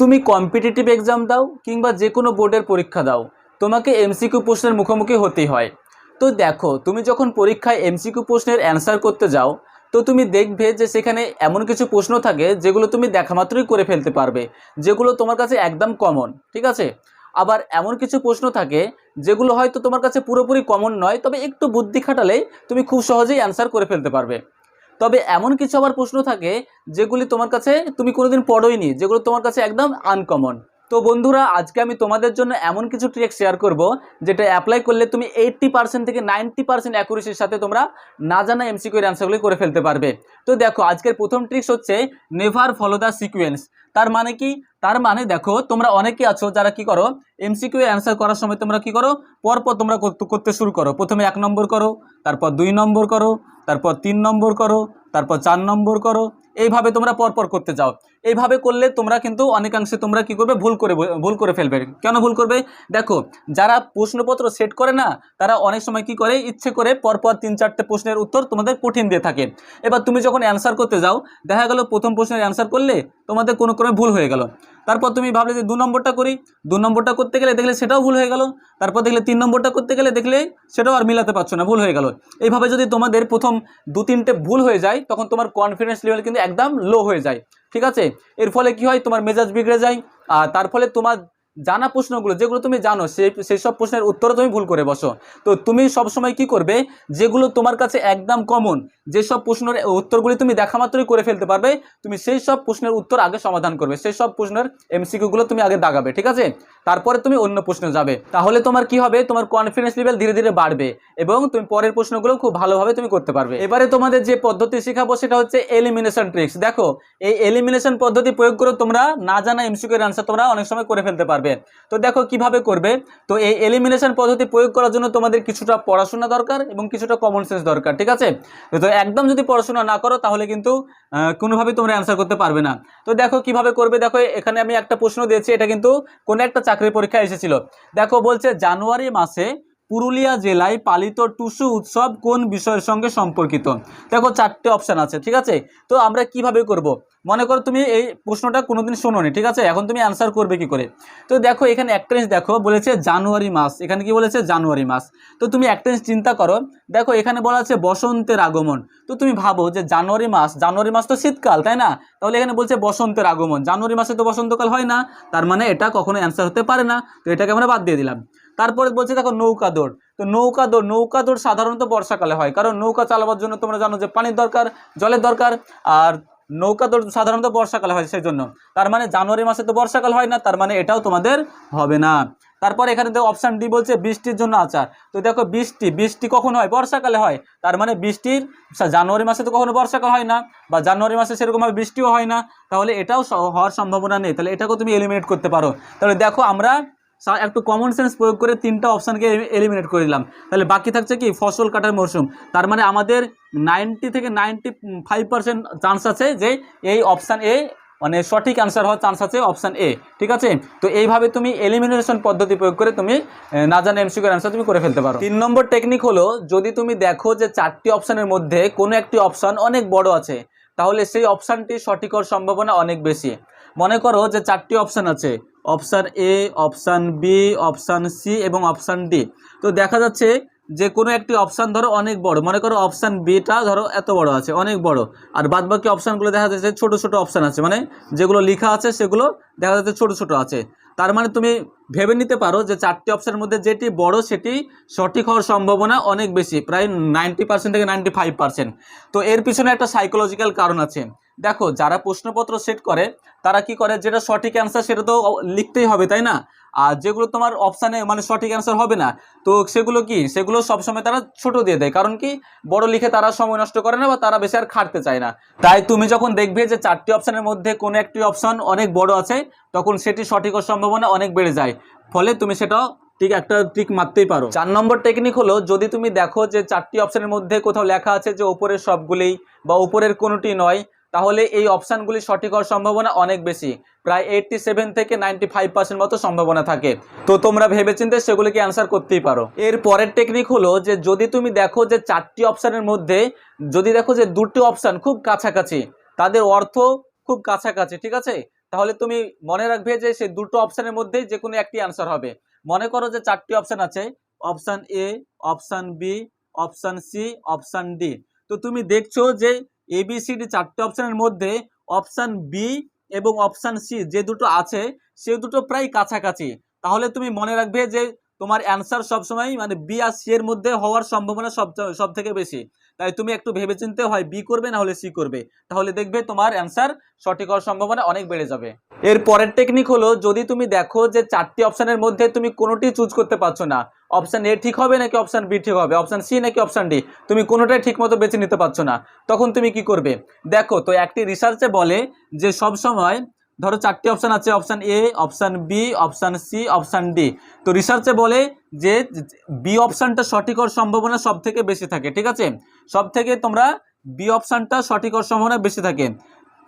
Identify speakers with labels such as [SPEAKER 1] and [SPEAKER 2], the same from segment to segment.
[SPEAKER 1] তুমি competitive exam দাও কিংবা যে কোনো বোর্ডের পরীক্ষা দাও, তোমাকে এমসিকিউ প্রশ্নের মুখোমুখি হতেই হয়। তো দেখো, তুমি যখন পরীক্ষায় এমসিকিউ প্রশ্নের অ্যান্সার করতে যাও, তো তুমি দেখবে যে সেখানে এমন কিছু প্রশ্ন থাকে যেগুলো তুমি দেখা মাত্রই করে ফেলতে পারবে, যেগুলো তোমার কাছে একদম কমন, ঠিক আছে। আবার এমন কিছু প্রশ্ন থাকে যেগুলো হয়তো তোমার কাছে পুরোপুরি কমন নয়, তবে একটু বুদ্ধি খাটালেই তুমি খুব সহজেই অ্যান্সার করে ফেলতে পারবে। তবে এমন কিছু আবার প্রশ্ন থাকে যেগুলি তোমার কাছে তুমি কোনোদিন পড়োইনি, যেগুলো তোমার কাছে একদম আনকমন। তো বন্ধুরা, আজকে আমি তোমাদের জন্য এমন কিছু ট্রিক শেয়ার করব যেটা অ্যাপ্লাই করলে তুমি 80% থেকে 90% অ্যাকুরেসির সাথে তোমরা না জানা এমসিকিউ এর অ্যান্সারগুলি করে ফেলতে পারবে। তো দেখো, আজকের প্রথম ট্রিক্স হচ্ছে নেভার ফলো দ্য সিকোয়েন্স। তার মানে কি? তার মানে দেখো, তোমরা অনেকেই আছো যারা কি করো, এমসিকিউ এর অ্যান্সার করার সময় তোমরা কি করো, পরপর তোমরা করতে শুরু করো। প্রথমে 1 নম্বর করো, তারপর 2 নম্বর করো, তারপর 3 নম্বর করো, তারপর 4 নম্বর করো। এইভাবে তোমরা পরপর করতে যাও। এইভাবে করলে তোমরা কিন্তু অনেকাংশে তোমরা কি করবে, ভুল করে ফেলবে। কেন ভুল করবে? দেখো, যারা প্রশ্নপত্র সেট করে না, তারা অনেক সময় কি করে, ইচ্ছে করে পরপর 3-4টে প্রশ্নের উত্তর তোমাদের কঠিন দিয়ে থাকে। এবার তুমি যখন অ্যান্সার করতে যাও, দেখা গেল প্রথম প্রশ্নের অ্যান্সার করলে তোমাদের কোনো ক্রমে ভুল হয়ে গেল। তারপর তুমি ভাবলে যে 2 নম্বরটা করি, 2 নম্বরটা করতে গেলে দেখলে সেটাও ভুল হয়ে গেল। তারপর দেখলে 3 নম্বরটা করতে গেলে দেখলে সেটাও আর মিলাতে পারছো না, ভুল হয়ে গেল। এইভাবে যদি তোমাদের প্রথম 2-3টে ভুল হয়ে যায়, তখন তোমার কনফিডেন্স লেভেল কিন্তু একদম লো হয়ে যায়, ঠিক আছে। এর ফলে কি হয়, তোমার মেজাজ বিগড়ে যায়। আর তার ফলে তোমার জানা প্রশ্নগুলো, যেগুলো তুমি জানো, সেই সব প্রশ্নের উত্তরও তুমি ভুল করে বসো। তো তুমি সবসময় কি করবে, যেগুলো তোমার কাছে একদম কমন, যেসব প্রশ্নের উত্তরগুলি তুমি দেখা মাত্রই করে ফেলতে পারবে, তুমি সেই সব প্রশ্নের উত্তর আগে সমাধান করবে, সেই সব প্রশ্নের এমসিকিউগুলো তুমি আগে দাগাবে, ঠিক আছে। তারপরে তুমি অন্য প্রশ্নে যাবে। তাহলে তোমার কি হবে, তোমার কনফিডেন্স লেভেল ধীরে ধীরে বাড়বে এবং তুমি পরের প্রশ্নগুলো খুব ভালোভাবে তুমি করতে পারবে। এবারে তোমাদের যে পদ্ধতি শেখাবো সেটা হচ্ছে এলিমিনেশন ট্রিক্স। দেখো, এই এলিমিনেশন পদ্ধতি প্রয়োগ করে তোমরা না জানা এমসিকিউ এর আনসার তোমরা অনেক সময় করে ফেলতে পারবে। তো দেখো কিভাবে করবে। তো এই এলিমিনেশন পদ্ধতি প্রয়োগ করার জন্য তোমাদের কিছুটা পড়াশোনা দরকার এবং কিছুটা কমন সেন্স দরকার, ঠিক আছে। তো একদম যদি পড়াশোনা না করো, তাহলে কিন্তু কোনোভাবেই তোমরা অ্যান্সার করতে পারবে না। তো দেখো কিভাবে করবে। দেখো, এখানে আমি একটা প্রশ্ন দিয়েছি, এটা কিন্তু কোনো একটা চাকরির পরীক্ষায় এসেছিল। দেখো, বলছে জানুয়ারি মাসে পুরুলিয়া জেলায় পালিত টুসু উৎসব কোন বিষয়ের সঙ্গে সম্পর্কিত। দেখো, 4টে অপশান আছে, ঠিক আছে। তো আমরা কিভাবে করব, মনে করো তুমি এই প্রশ্নটা কোনোদিন শোনোনি, ঠিক আছে। এখন তুমি অ্যান্সার করবে কি করে। তো দেখো, এখানে একটা জিনিস দেখো, বলেছে জানুয়ারি মাস, এখানে কি বলেছে, জানুয়ারি মাস। তো তুমি একটা জিনিস চিন্তা করো, দেখো এখানে বলা আছে বসন্তের আগমন। তো তুমি ভাবো যে জানুয়ারি মাস তো শীতকাল, তাই না। তাহলে এখানে বলছে বসন্তের আগমন, জানুয়ারি মাসে তো বসন্তকাল হয় না, তার মানে এটা কখনো অ্যান্সার হতে পারে না। তো এটাকে আমরা বাদ দিয়ে দিলাম। তারপরে বলছে দেখো নৌকা দৌড়। তো নৌকা দৌড় সাধারণত বর্ষাকালে হয়, কারণ নৌকা চালাবার জন্য তোমরা জানো যে পানির দরকার, জলের দরকার। আর নৌকা দৌড় সাধারণত বর্ষাকালে হয়, সেই জন্য। তার মানে জানুয়ারি মাসে তো বর্ষাকাল হয় না, তার মানে এটাও তোমাদের হবে না। তারপর এখানে দেখো অপশান ডি বলছে বৃষ্টির জন্য আচার। তো দেখো, বৃষ্টি কখন হয়, বর্ষাকালে হয়। তার মানে বৃষ্টির জানুয়ারি মাসে তো কখনো বর্ষাকাল হয় না, বা জানুয়ারি মাসে সেরকমভাবে বৃষ্টিও হয় না, তাহলে এটাও হওয়ার সম্ভাবনা নেই। তাহলে এটাকেও তুমি এলিমিনেট করতে পারো। তাহলে দেখো, আমরা একটু কমন সেন্স প্রয়োগ করে 3টা অপশানকে এলিমিনেট করে দিলাম। তাহলে বাকি থাকছে কি, ফসল কাটার মরশুম। তার মানে আমাদের 90 থেকে 95% চান্স আছে যে এই অপশান এ মানে সঠিক অ্যান্সার হওয়ার চান্স আছে অপশান এ, ঠিক আছে। তো এইভাবে তুমি এলিমিনেশন পদ্ধতি প্রয়োগ করে তুমি না জানা এমসিকিউ এর অ্যান্সার তুমি করে ফেলতে পারো। 3 নম্বর টেকনিক হলো, যদি তুমি দেখো যে 4টি অপশানের মধ্যে কোনো একটি অপশান অনেক বড় আছে, তাহলে সেই অপশানটি সঠিক হওয়ার সম্ভাবনা অনেক বেশি। মনে করো যে 4টি অপশান আছে, option A, option B, option C এবং অপশান ডি। তো দেখা যাচ্ছে যে কোনো একটি অপশান ধরো অনেক বড়, মনে করো অপশান বিটা ধরো এত বড় আছে, অনেক বড়। আর বাদবাকি অপশানগুলো দেখা যাচ্ছে ছোট ছোট অপশান আছে, মানে যেগুলো লেখা আছে সেগুলো দেখা যাচ্ছে ছোট ছোট আছে। তার মানে তুমি ভেবে নিতে পারো যে 4টি অপশানের মধ্যে যেটি বড় সেটি সঠিক হওয়ার সম্ভাবনা অনেক বেশি, প্রায় 90% থেকে 95%। তো এর পিছনে একটা সাইকোলজিক্যাল কারণ আছে। দেখো, যারা প্রশ্নপত্র সেট করে তারা কি করে, যেটা সঠিক অ্যান্সার সেটা তো লিখতেই হবে, তাই না। আর যেগুলো তোমার অপশানে মানে সঠিক অ্যান্সার হবে না, তো সেগুলো সবসময় তারা ছোট দিয়ে দেয়। কারণ কি, বড় লিখে তারা সময় নষ্ট করে না, বা তারা বেশি আর খাটতে চায় না। তাই তুমি যখন দেখবে যে 4টি অপশানের মধ্যে কোনো একটি অপশান অনেক বড় আছে, তখন সেটি সঠিক হওয়ার সম্ভাবনা অনেক বেড়ে যায়। ফলে তুমি সেটাও ঠিক একটা টিক মারতেই পারো। 4 নম্বর টেকনিক হলো, যদি তুমি দেখো যে 4টি অপশানের মধ্যে কোথাও লেখা আছে যে উপরের সবগুলোই বা উপরের কোনোটি নয়, তাহলে এই অপশানগুলি সঠিক হওয়ার সম্ভাবনা অনেক বেশি, প্রায় 87 থেকে 95% মতো সম্ভাবনা থাকে। তো তোমরা ভেবেচিন্তে সেগুলিকে অ্যান্সার করতেই পারো। এর পরের টেকনিক হলো যে যদি তুমি দেখো যে 4টি অপশানের মধ্যে যদি দেখো যে 2টি অপশান খুব কাছাকাছি, তাদের অর্থ খুব কাছাকাছি, ঠিক আছে, তাহলে তুমি মনে রাখবে যে সেই দুটো অপশানের মধ্যেই যে কোনো একটি অ্যান্সার হবে। মনে করো যে 4টি অপশান আছে, option A, option B, option C, option D. তো তুমি দেখছো যে ABCD 4টে অপশানের মধ্যে অপশান বি এবং অপশান সি যে দুটো আছে সে দুটো প্রায় কাছাকাছি। তাহলে তুমি মনে রাখবে যে তোমার অ্যান্সার সবসময় মানে বি আর সি এর মধ্যে হওয়ার সম্ভাবনা সব থেকে বেশি। তাই তুমি একটু ভেবেচিন্তে হয় বি করবে না হলে সি করবে, তাহলে দেখবে তোমার অ্যান্সার সঠিক হওয়ার সম্ভাবনা অনেক বেড়ে যাবে। এর পরের টেকনিক হলো, যদি তুমি দেখো যে 4টি অপশানের মধ্যে তুমি কোনোটি চুজ করতে পারছো না, অপশান এ ঠিক হবে নাকি অপশান বি ঠিক হবে, অপশান সি নাকি অপশান ডি, তুমি কোনোটাই ঠিক মতো বেছে নিতে পারছো না, তখন তুমি কি করবে? দেখো, তো একটি রিসার্চে বলে যে সব সময় ধরো 4টি অপশান আছে, option A, option B, option C, option D. তো রিসার্চে বলে যে বি অপশানটা সঠিক হওয়ার সম্ভাবনা সব থেকে বেশি থাকে, ঠিক আছে? সব থেকে তোমরা বি অপশানটা সঠিক হওয়ার সম্ভাবনা বেশি থাকে।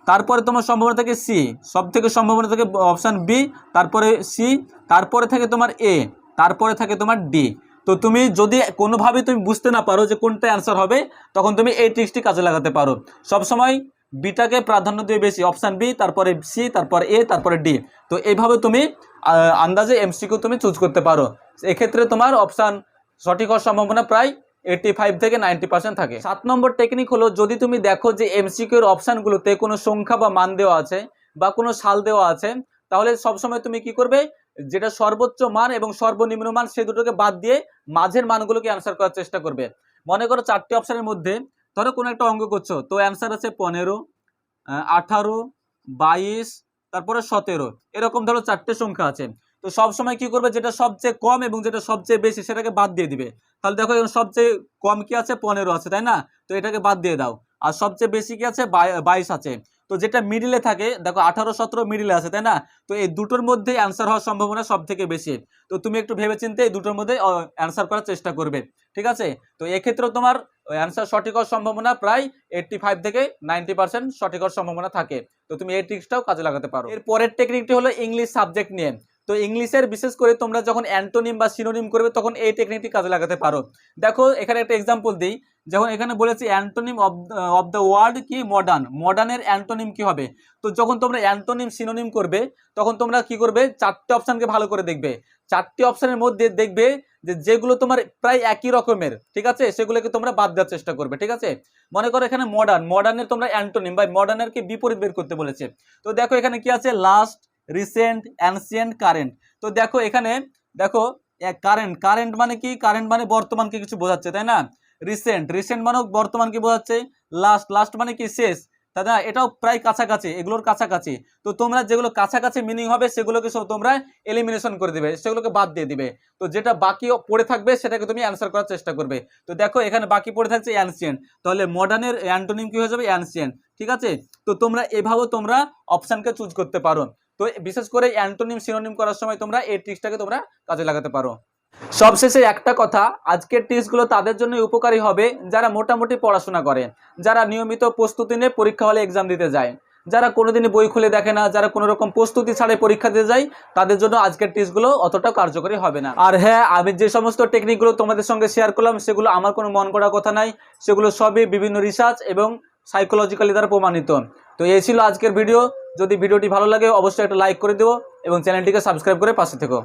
[SPEAKER 1] তারপরে তোমার সম্ভাবনা থাকে সি, সব থেকে সম্ভাবনা থাকে অপশান বি, তারপরে সি, তারপরে থাকে তোমার এ, তারপরে থাকে তোমার ডি। তো তুমি যদি কোনোভাবে তুমি বুঝতে না পারো যে কোনটা অ্যান্সার হবে, তখন তুমি এই ট্রিক্সটি কাজে লাগাতে পারো। সবসময় বিটাকে প্রাধান্য দিয়ে বেশি, অপশান বি, তারপরে সি, তারপরে এ, তারপরে ডি। তো এইভাবে তুমি আন্দাজে MCQ তুমি চুজ করতে পারো। এক্ষেত্রে তোমার অপশান সঠিক হওয়ার সম্ভাবনা প্রায় 85 থেকে 90% থাকে। 7 নম্বর টেকনিক হলো, যদি তুমি দেখো যে MCQ এর অপশানগুলোতে কোনো সংখ্যা বা মান দেওয়া আছে বা কোনো সাল দেওয়া আছে, তাহলে সবসময় তুমি কি করবে? যেটা সর্বোচ্চ মান এবং সর্বনিম্ন মান সে দুটোকে বাদ দিয়ে মাঝের মানগুলোকে অ্যান্সার করার চেষ্টা করবে। মনে করো 4টি অপশানের মধ্যে ধরো কোনো একটা অঙ্ক করছো, তো অ্যান্সার আছে 15, 18, 22, তারপরে 17, এরকম ধরো 4টে সংখ্যা আছে। তো সবসময় কি করবে? যেটা সবচেয়ে কম এবং যেটা সবচেয়ে বেশি সেটাকে বাদ দিয়ে দিবে। তাহলে দেখো এখন সবচেয়ে কম কি আছে? 15 আছে, তাই না? তো এটাকে বাদ দিয়ে দাও। আর সবচেয়ে বেশি কি আছে? 22 আছে। তো যেটা মিডিলে থাকে, দেখো 18, 17 মিডিলে আছে, তাই না? তো এই দুটোর মধ্যে অ্যান্সার হওয়ার সম্ভাবনা সব থেকে বেশি। তো তুমি একটু ভেবেচিন্তে এই দুটোর মধ্যে অ্যান্সার করার চেষ্টা করবে, ঠিক আছে? তো এক্ষেত্রেও তোমার অ্যান্সার সঠিক হওয়ার সম্ভাবনা প্রায় 85 থেকে 90% সঠিক হওয়ার সম্ভাবনা থাকে। তো তুমি এই ট্রিক্সটাও কাজে লাগাতে পারো। এর পরের টেকনিকটি হলো ইংলিশ সাবজেক্ট নিয়ে। তো ইংলিশের বিশেষ করে তোমরা যখন অ্যান্টোনিম বা সিনোনিম করবে তখন এই টেকনিকটি কাজে লাগাতে পারো। দেখো এখানে একটা এক্সাম্পল দিই। যখন এখানে বলেছি অ্যান্টোনিম অফ দ্য ওয়ার্ড কি মডার্ন, মডার্নের অ্যান্টোনিম কি হবে? তো যখন তোমরা অ্যান্টোনিম সিনোনিম করবে তখন তোমরা কি করবে? 4টে অপশানকে ভালো করে দেখবে। 4টি অপশানের মধ্যে দেখবে যে যেগুলো তোমার প্রায় একই রকমের, ঠিক আছে, সেগুলোকে তোমরা বাদ দেওয়ার চেষ্টা করবে, ঠিক আছে? মনে করো এখানে মডার্ন, মডার্নের তোমরা অ্যান্টোনিম বা মডার্নের কি বিপরীত বের করতে বলেছে। তো দেখো এখানে কি আছে? Last, recent, ancient, current. তো দেখো এখানে দেখো কারেন্ট, কারেন্ট মানে কি? কারেন্ট মানে বর্তমানকে কিছু বোঝাচ্ছে, তাই না? রিসেন্ট, রিসেন্ট মানে বর্তমানকে বোঝাচ্ছে। লাস্ট, লাস্ট মানে কি? শেষ, তাই না? এটাও প্রায় কাছাকাছি, এগুলোর কাছাকাছি। তো তোমরা যেগুলো কাছাকাছি মিনিং হবে সেগুলোকে সব তোমরা এলিমিনেশন করে দিবে, সেগুলোকে বাদ দিয়ে দিবে। তো যেটা বাকি পড়ে থাকবে সেটাকে তুমি অ্যান্সার করার চেষ্টা করবে। তো দেখো এখানে বাকি পড়ে থাকছে অ্যানসিয়েন্ট, তাহলে মডার্নের অ্যান্টোনিম কি হয়ে যাবে? অ্যানসিয়েন্ট, ঠিক আছে? তো তোমরা এভাবেও তোমরা অপশানকে চুজ করতে পারো। তো বিশেষ করে অ্যান্টোনিম সিনোনিম করার সময় তোমরা এই ট্রিক্সটাকে তোমরা কাজে লাগাতে পারো। সবশেষে একটা কথা, আজকের টিপসগুলো তাদের জন্য উপকারী হবে যারা মোটামুটি পড়াশোনা করে, যারা নিয়মিত প্রস্তুতি নিয়ে পরীক্ষা হলে এক্সাম দিতে যায়, যারা কোনোদিনই বই খুলে দেখে না, যারা কোনো রকম প্রস্তুতি ছাড়াই পরীক্ষা দিতে যায়, তাদের জন্য আজকের টিপসগুলো অতটা কার্যকরী হবে না। আর হ্যাঁ, আমি যে সমস্ত টেকনিকগুলো তোমাদের সঙ্গে শেয়ার করলাম সেগুলো আমার কোনো মন করা কথা নাই, সেগুলো সবই বিভিন্ন রিসার্চ এবং সাইকোলজিক্যালি দ্বারা প্রমাণিত। তো এই ছিল আজকের ভিডিও। যদি ভিডিওটি ভালো লাগে অবশ্যই একটা লাইক করে দিও এবং চ্যানেলটিকে সাবস্ক্রাইব করে পাশে থেকো।